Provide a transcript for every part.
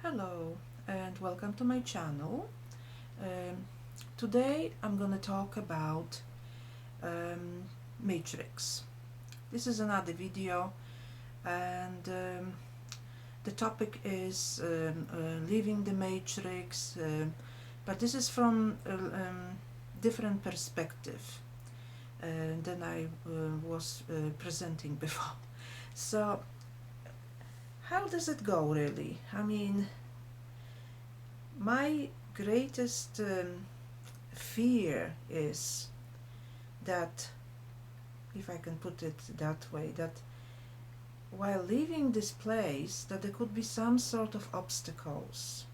Hello and welcome to my channel. Um, Today I'm going to talk about um, Matrix. This is another video and the topic is leaving the Matrix, but this is from a different perspective than I was presenting before. So how does it go really? I mean, my greatest fear is that, if I can put it that way, that while leaving this place, that there could be some sort of obstacles.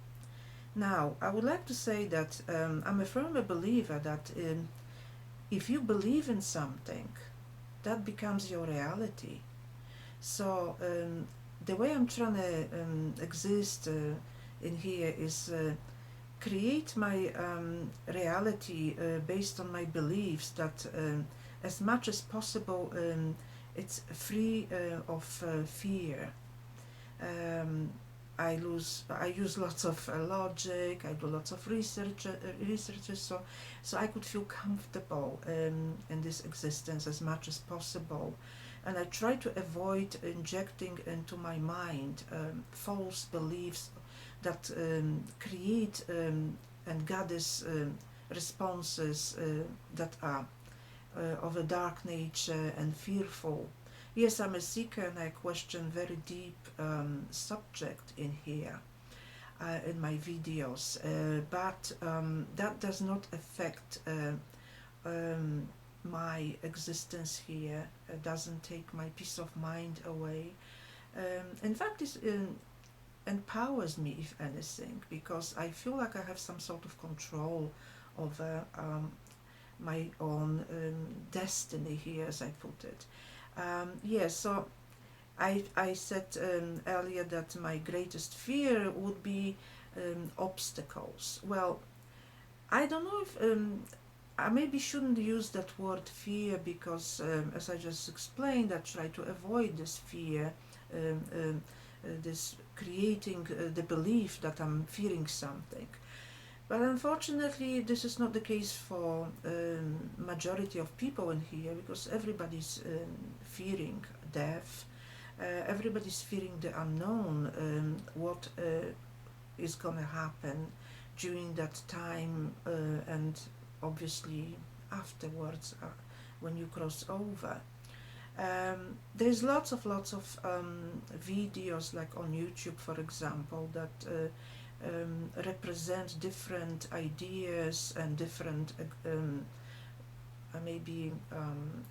Now, I would like to say that I'm a firm believer that if you believe in something, that becomes your reality. So the way I'm trying to exist in here is create my reality based on my beliefs that as much as possible it's free of fear. Um, I use lots of logic. I do lots of researches, so I could feel comfortable in this existence as much as possible, and I try to avoid injecting into my mind false beliefs that create and gather responses that are of a dark nature and fearful. Yes, I'm a seeker and I question very deep subject in here, in my videos, but that does not affect my existence here. It doesn't take my peace of mind away. In fact, it empowers me, if anything, because I feel like I have some sort of control over my own destiny here, as I put it. Yes, so I said earlier that my greatest fear would be obstacles. Well, I don't know if I maybe shouldn't use that word fear because, as I just explained, I try to avoid this fear, this creating the belief that I'm fearing something. But unfortunately, this is not the case for majority of people in here because everybody's fearing death. Everybody's fearing the unknown. What is gonna happen during that time, and obviously afterwards when you cross over. There's lots of videos, like on YouTube, for example, that represent different ideas and different maybe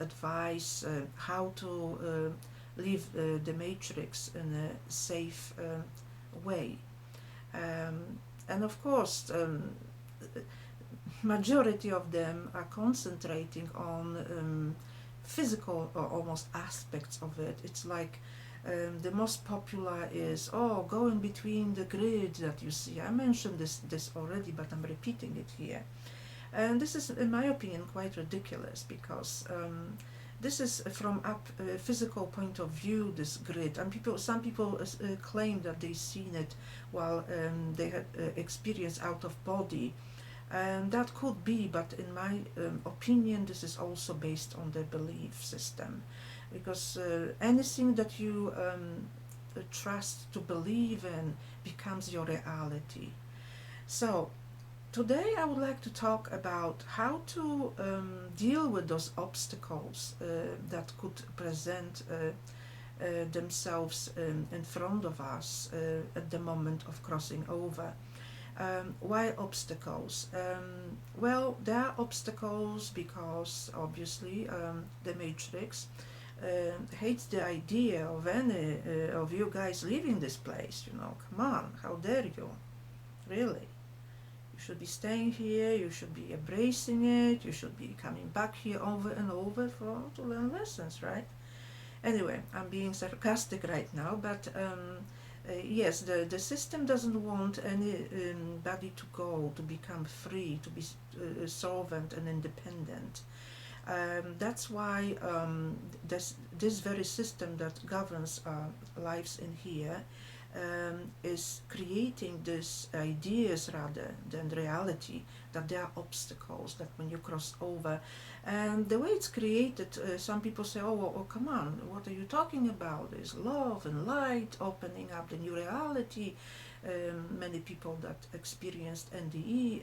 advice how to leave the matrix in a safe way. And of course, majority of them are concentrating on physical or almost aspects of it. It's like the most popular is, oh, going between the grid that you see. I mentioned this already, but I'm repeating it here. And this is, in my opinion, quite ridiculous because this is from a physical point of view, this grid, and some people claim that they've seen it while they had experience out of body, and that could be, but in my opinion, this is also based on the belief system, because anything that you trust to believe in becomes your reality. So today I would like to talk about how to deal with those obstacles that could present themselves in front of us at the moment of crossing over. Why obstacles? Well, there are obstacles because obviously the Matrix hates the idea of any of you guys leaving this place. You know, come on, how dare you? Really? You should be staying here. You should be embracing it. You should be coming back here over and over to learn lessons, right? Anyway, I'm being sarcastic right now, but yes, the system doesn't want anybody to go, to become free, to be solvent and independent. That's why this very system that governs our lives in here is creating these ideas rather than reality, that there are obstacles that when you cross over. And the way it's created, some people say, oh, come on, what are you talking about? There's love and light opening up the new reality. Many people that experienced NDE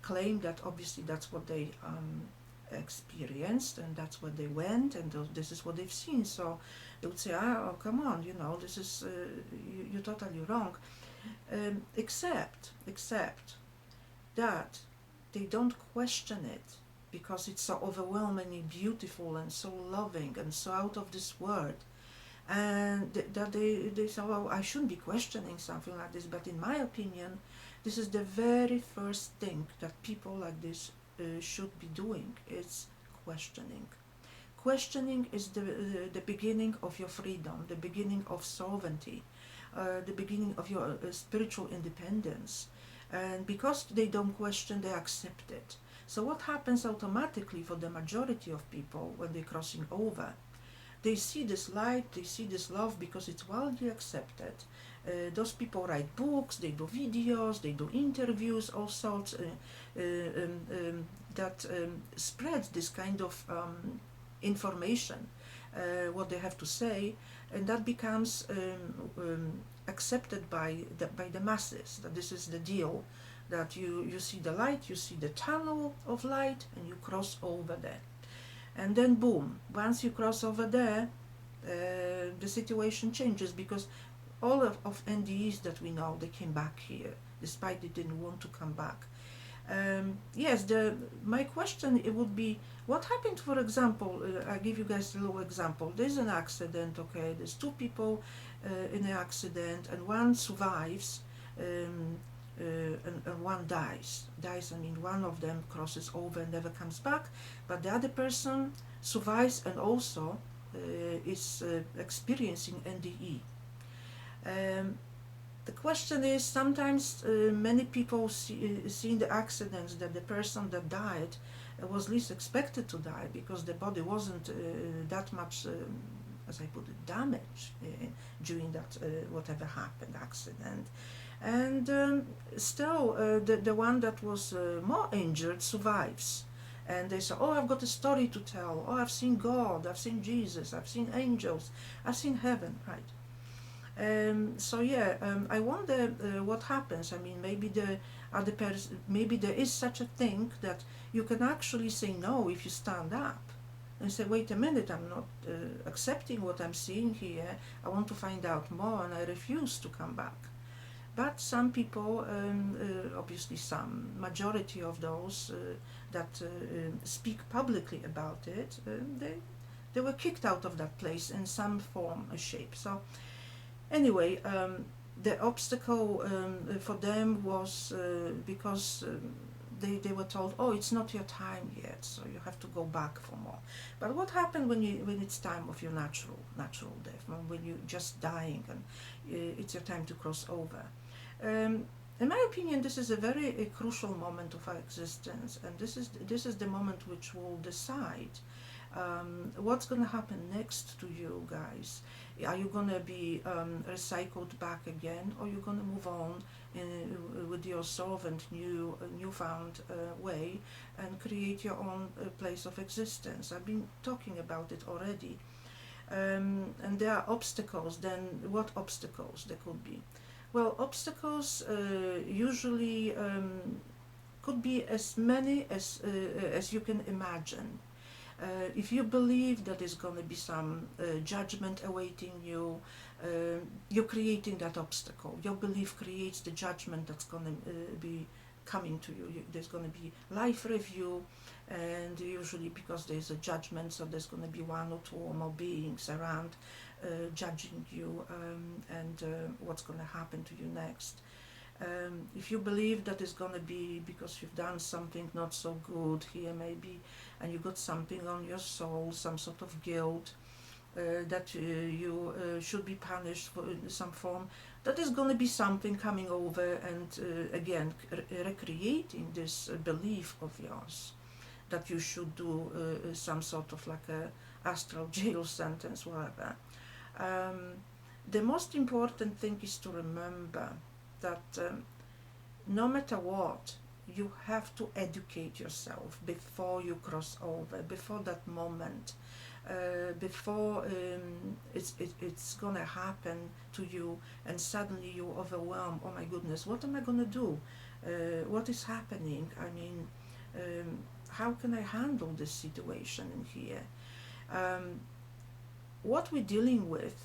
claim that obviously that's what they experienced and that's where they went and this is what they've seen. So they would say, oh, come on, this is you're totally wrong. Except that they don't question it, because it's so overwhelmingly beautiful and so loving and so out of this world. And that they say, well, I shouldn't be questioning something like this. But in my opinion, this is the very first thing that people like this should be doing. It's questioning. Questioning is the beginning of your freedom, the beginning of sovereignty, the beginning of your spiritual independence. And because they don't question, they accept it. So what happens automatically for the majority of people when they're crossing over? They see this light, they see this love because it's widely accepted. Those people write books, they do videos, they do interviews, all sorts that spread this kind of information, what they have to say, and that becomes accepted by the masses, that this is the deal, that you see the light, you see the tunnel of light, and you cross over there. And then boom, once you cross over there, the situation changes, because all of NDEs that we know, they came back here, despite they didn't want to come back. Yes, my question, it would be, what happened, for example, I'll give you guys a little example. There's an accident, okay, there's two people in an accident, and one survives, and one dies. I mean, one of them crosses over and never comes back, but the other person survives and also is experiencing NDE. The question is, sometimes many people see in the accidents that the person that died was least expected to die, because the body wasn't that much, as I put it, damaged during that whatever happened, accident. And still, the one that was more injured survives. And they say, oh, I've got a story to tell. Oh, I've seen God, I've seen Jesus, I've seen angels, I've seen heaven, right? So yeah, I wonder what happens. I mean, maybe the other person, maybe there is such a thing that you can actually say no if you stand up and say, wait a minute, I'm not accepting what I'm seeing here. I want to find out more, and I refuse to come back. But some people, obviously some majority of those that speak publicly about it, they were kicked out of that place in some form or shape. So anyway, the obstacle for them was because they were told, oh, it's not your time yet, so you have to go back for more. But what happened when it's time of your natural death, when you're just dying and it's your time to cross over? In my opinion, this is a very crucial moment of our existence, and this is the moment which will decide what's going to happen next to you guys. Are you going to be recycled back again, or are you going to move on with your solvent newfound way and create your own place of existence? I've been talking about it already. And there are obstacles. Then what obstacles there could be? Well, obstacles usually could be as many as you can imagine. If you believe that there's going to be some judgment awaiting you, you're creating that obstacle. Your belief creates the judgment that's going to be coming to you. There's going to be life review, and usually because there's a judgment, so there's going to be one or two or more beings around judging you and what's going to happen to you next. If you believe that it's going to be because you've done something not so good here maybe, and you got something on your soul, some sort of guilt, that you should be punished for in some form, that is going to be something coming over and again recreating this belief of yours that you should do some sort of like a astral jail sentence, whatever. the most important thing is to remember that no matter what, you have to educate yourself before you cross over, before that moment, before it's gonna happen to you and suddenly you're overwhelmed. Oh my goodness, what am I gonna do? What is happening? I mean, how can I handle this situation in here? Um, what we're dealing with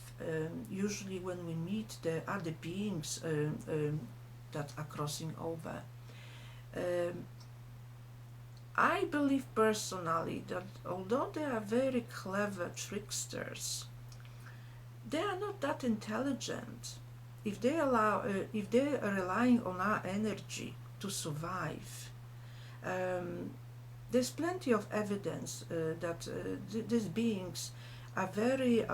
usually when we meet the other beings that are crossing over. Um, I believe personally that although they are very clever tricksters, they are not that intelligent. If they are relying on our energy to survive, um, there's plenty of evidence that these beings are very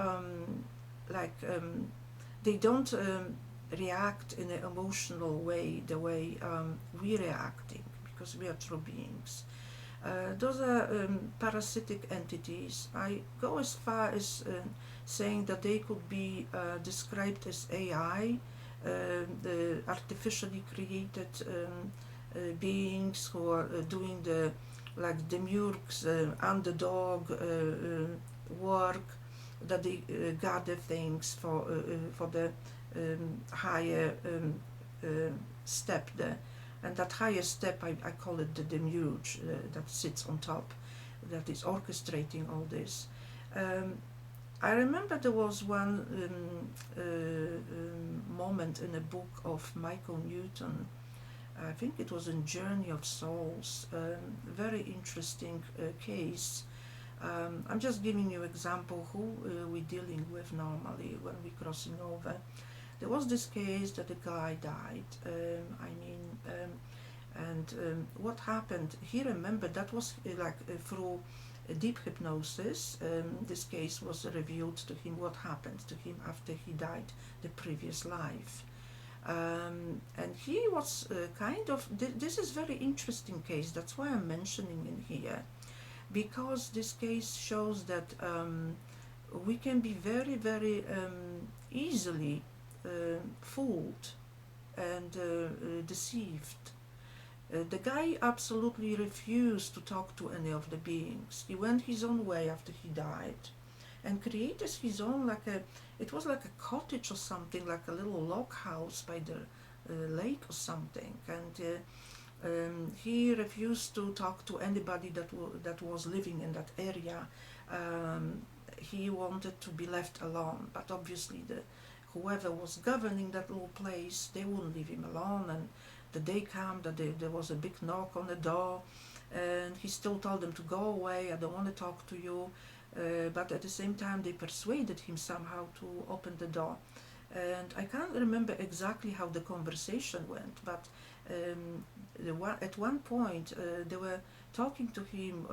they don't react in an emotional way the way we're reacting, because we are true beings. Those are parasitic entities. I go as far as saying that they could be described as AI, the artificially created beings who are doing the like demiurges, underdog work, that they gather things for the higher step there. And that higher step, I call it the demiurge that sits on top, that is orchestrating all this. I remember there was one moment in a book of Michael Newton. I think it was in Journey of Souls. Very interesting case. I'm just giving you example who we're dealing with normally when we're crossing over. There was this case that a guy died. What happened? He remembered that was through deep hypnosis. This case was revealed to him what happened to him after he died the previous life. And he was this is very interesting case. That's why I'm mentioning in here, because this case shows that we can be very, very easily fooled and deceived. The guy absolutely refused to talk to any of the beings. He went his own way after he died and created his own, it was like a cottage or something, like a little log house by the lake or something. And he refused to talk to anybody that was living in that area. He wanted to be left alone, but obviously whoever was governing that little place, they wouldn't leave him alone. And the day came that there was a big knock on the door, and he still told them to go away. I don't want to talk to you. But at the same time, they persuaded him somehow to open the door. And I can't remember exactly how the conversation went, but at one point they were talking to him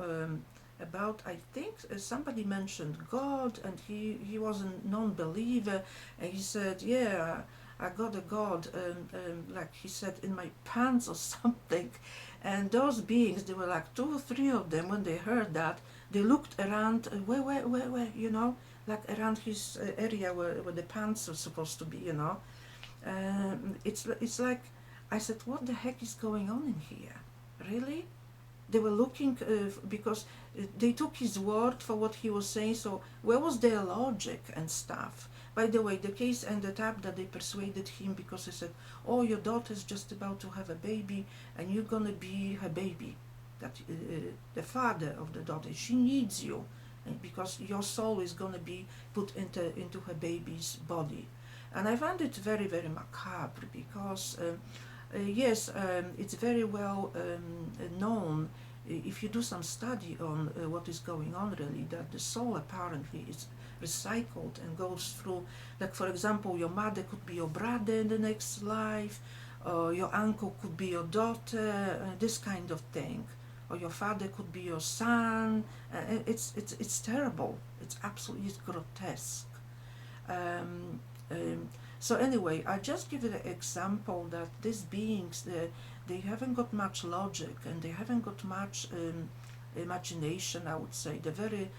about, I think somebody mentioned God, and he was a non-believer, and he said, yeah, I got a God, like he said, in my pants or something. And those beings, there were like 2 or 3 of them. When they heard that, they looked around, where, like around his area where the pants are supposed to be, It's like, I said, what the heck is going on in here? Really? They were looking, because they took his word for what he was saying, so where was their logic and stuff? By the way, the case ended up that they persuaded him because they said, oh, your daughter's just about to have a baby and you're gonna be her baby. That the father of the daughter, she needs you, and because your soul is gonna be put into her baby's body. And I found it very, very macabre, because yes, it's very well known, if you do some study on what is going on really, that the soul apparently is recycled and goes through, like for example, your mother could be your brother in the next life, your uncle could be your daughter, this kind of thing, or your father could be your son. It's terrible. It's absolutely grotesque. Um, so anyway, I just give it an example that these beings, they haven't got much logic and they haven't got much imagination, I would say. They're very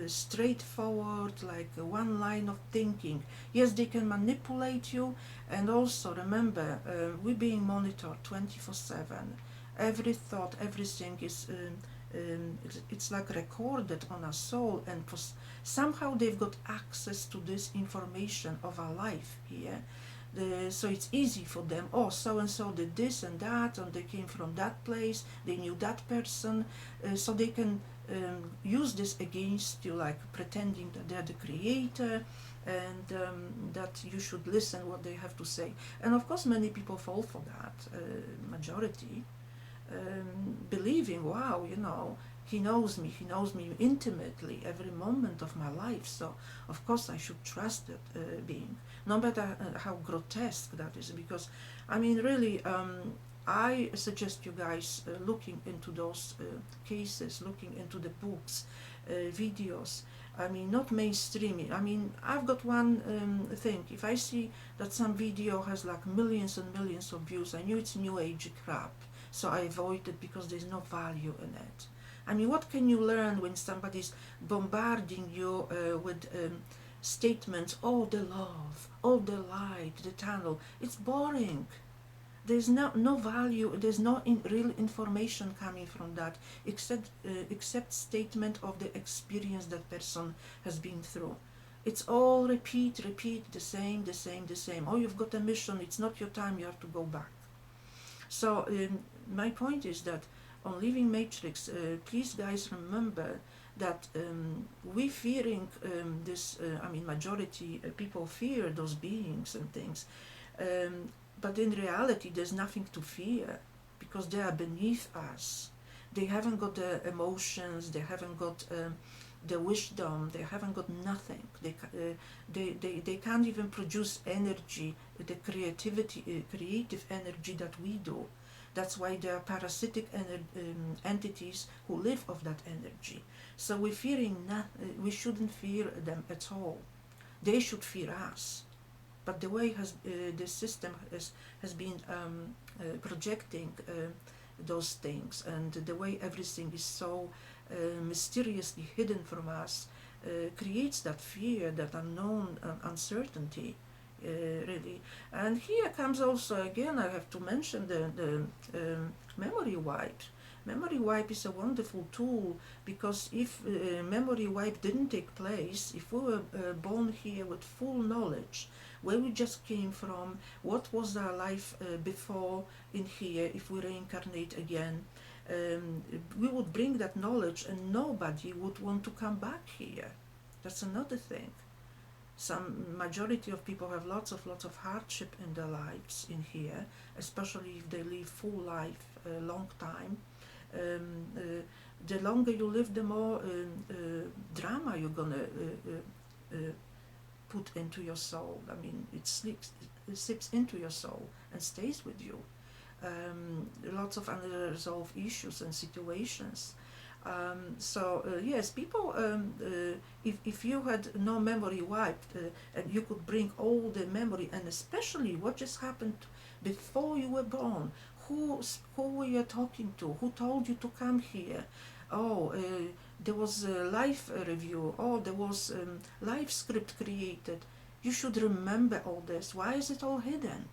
straightforward, like one line of thinking. Yes, they can manipulate you, and also remember, we're being monitored 24/7. Every thought, everything is it's like recorded on our soul, and somehow they've got access to this information of our life here. So it's easy for them. Oh, so and so did this and that, and they came from that place. They knew that person, so they can use this against you, like pretending that they're the creator, and that you should listen what they have to say. And of course, many people fall for that. Majority, believing, wow, he knows me, intimately, every moment of my life, so of course I should trust that being, no matter how grotesque that is, because I mean, really, I suggest you guys looking into those cases, looking into the books, videos. I mean, not mainstreaming. I mean, I've got one thing. If I see that some video has like millions and millions of views, I knew it's new age crap. So I avoid it because there's no value in it. I mean, what can you learn when somebody's bombarding you with statements, oh, the love, oh, the light, the tunnel? It's boring. There's no value, there's no real information coming from that, except statement of the experience that person has been through. It's all repeat, the same. Oh, you've got a mission, it's not your time, you have to go back. So my point is that on Living Matrix, please guys remember that we fearing this, I mean, majority people fear those beings and things, but in reality there's nothing to fear, because they are beneath us. They haven't got the emotions, they haven't got the wisdom, they haven't got nothing. They can't even produce energy, the creative energy that we do. That's why there are parasitic entities who live off that energy. So we're fearing we shouldn't fear them at all. They should fear us. But the way the system has been projecting those things, and the way everything is so mysteriously hidden from us, creates that fear, that unknown uncertainty, really. And here comes also, again, I have to mention the memory wipe. Memory wipe is a wonderful tool, because if memory wipe didn't take place, if we were born here with full knowledge, where we just came from, what was our life before in here, if we reincarnate again, we would bring that knowledge, and nobody would want to come back here. That's another thing. Some majority of people have lots of hardship in their lives in here, especially if they live full life, a long time. The longer you live, the more drama you're gonna put into your soul. I mean, it slips into your soul and stays with you. Lots of unresolved issues and situations. Yes, people, if you had no memory wiped, and you could bring all the memory, and especially what just happened before you were born, who were you talking to, who told you to come here, oh, there was a live review, oh, there was live script created. You should remember all this. Why is it all hidden?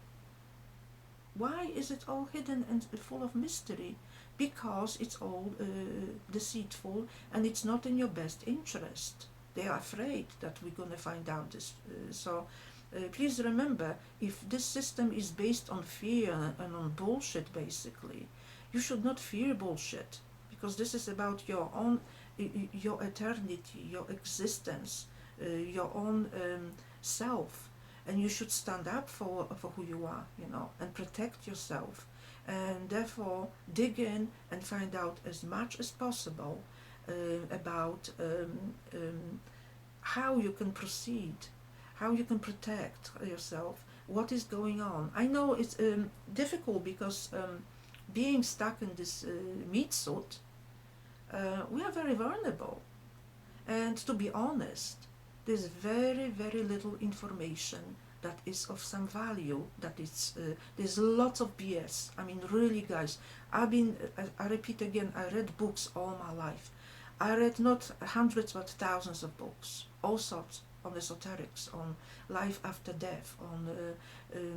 Why is it all hidden and full of mystery? Because it's all deceitful, and it's not in your best interest. They are afraid that we're going to find out this. Please remember, if this system is based on fear and on bullshit, basically, you should not fear bullshit, because this is about your own, your eternity, your existence, your own self, and you should stand up for who you are, and protect yourself, and therefore dig in and find out as much as possible about how you can proceed, how you can protect yourself, what is going on. I know it's difficult, because being stuck in this meat suit, we are very vulnerable. And to be honest, there's very, very little information that is of some value, that is, there's lots of BS. I mean, really, guys, I repeat again, I read books all my life. I read not hundreds but thousands of books, all sorts, on esoterics, on life after death, on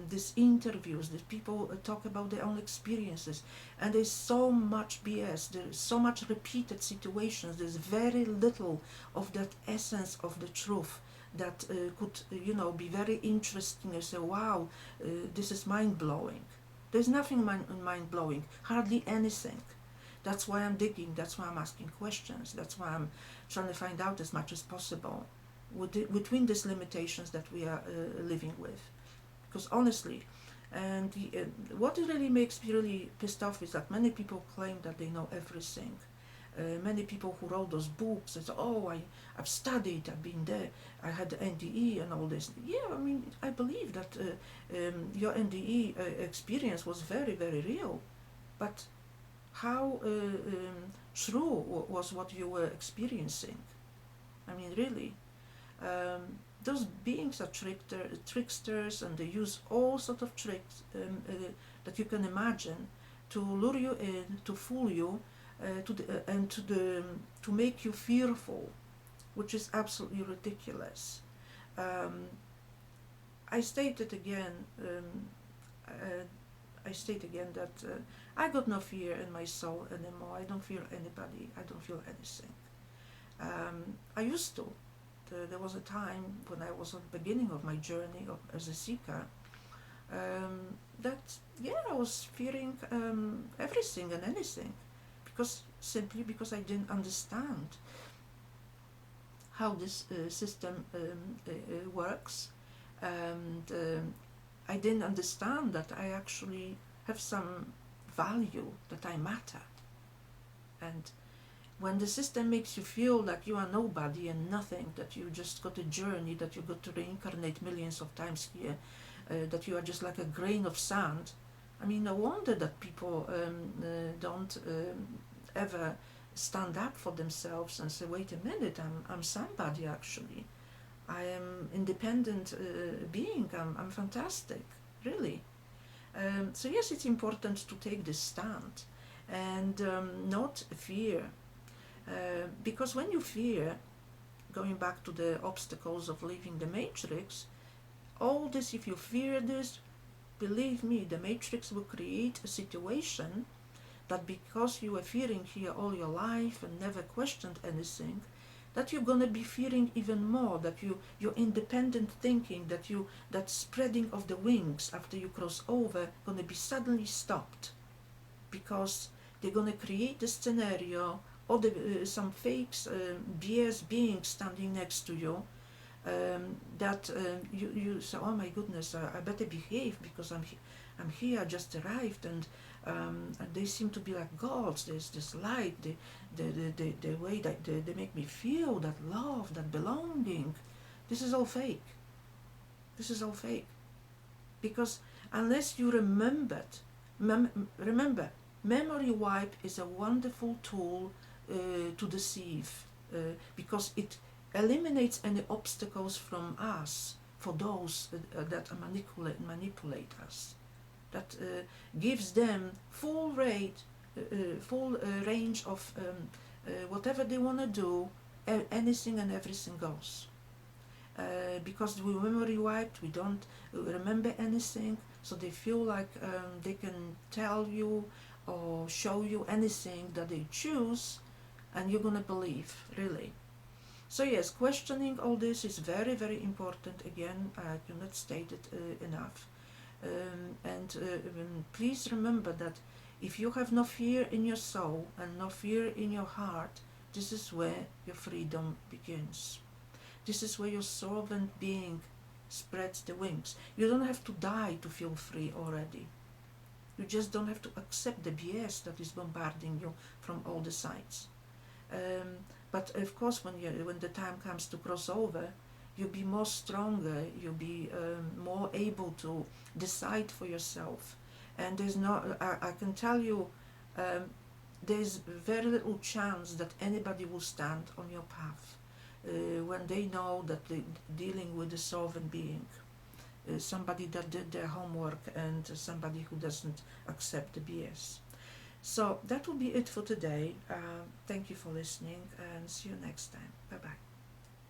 these interviews, that people talk about their own experiences, and there's so much BS, there's so much repeated situations, there's very little of that essence of the truth that could, be very interesting and say, wow, this is mind-blowing. There's nothing mind-blowing, hardly anything. That's why I'm digging, that's why I'm asking questions, that's why I'm trying to find out as much as possible between these limitations that we are living with. Because honestly, and what really makes me really pissed off is that many people claim that they know everything. Many people who wrote those books and say, oh, I've studied, I've been there, I had the NDE and all this. Yeah, I mean, I believe that your NDE experience was very, very real. But how true was what you were experiencing? I mean, really. Those beings are tricksters, and they use all sorts of tricks that you can imagine to lure you in, to fool you, to make you fearful, which is absolutely ridiculous. Um, I stated again. I state again that I got no fear in my soul anymore. I don't fear anybody. I don't feel anything. I used to. There was a time when I was at the beginning of my journey as a seeker, that, yeah, I was fearing everything and anything, simply because I didn't understand how this system works, and I didn't understand that I actually have some value, that I matter. And when the system makes you feel like you are nobody and nothing, that you just got a journey, that you got to reincarnate millions of times here, that you are just like a grain of sand, I mean, no wonder that people don't ever stand up for themselves and say, wait a minute, I'm somebody actually. I am independent being, I'm fantastic, really. So yes, it's important to take this stand and not fear. Because when you fear, going back to the obstacles of leaving the matrix, all this, if you fear this, believe me, the matrix will create a situation that because you were fearing here all your life and never questioned anything, that you're gonna be fearing even more, that your independent thinking, that spreading of the wings after you cross over, gonna be suddenly stopped, because they're gonna create a scenario, or some fakes, BS beings standing next to you, that you say, oh my goodness, I better behave because I'm here, I just arrived, and they seem to be like gods. There's this light, the way that they make me feel, that love, that belonging. This is all fake. This is all fake. Because unless you remembered, remember, memory wipe is a wonderful tool to deceive, because it eliminates any obstacles from us for those that manipulate us, that gives them full range of whatever they want to do, anything and everything goes. Because we memory wiped, we don't remember anything, so they feel like they can tell you or show you anything that they choose, and you're gonna believe, really. So yes, questioning all this is very, very important. Again, I cannot state it enough. And please remember that if you have no fear in your soul and no fear in your heart, this is where your freedom begins. This is where your servant being spreads the wings. You don't have to die to feel free already. You just don't have to accept the BS that is bombarding you from all the sides. But of course, when the time comes to cross over, you'll be more stronger, you'll be more able to decide for yourself. And there's no, I can tell you, there's very little chance that anybody will stand on your path when they know that they're dealing with a sovereign being, somebody that did their homework and somebody who doesn't accept the BS. So that will be it for today. Thank you for listening and see you next time. Bye bye.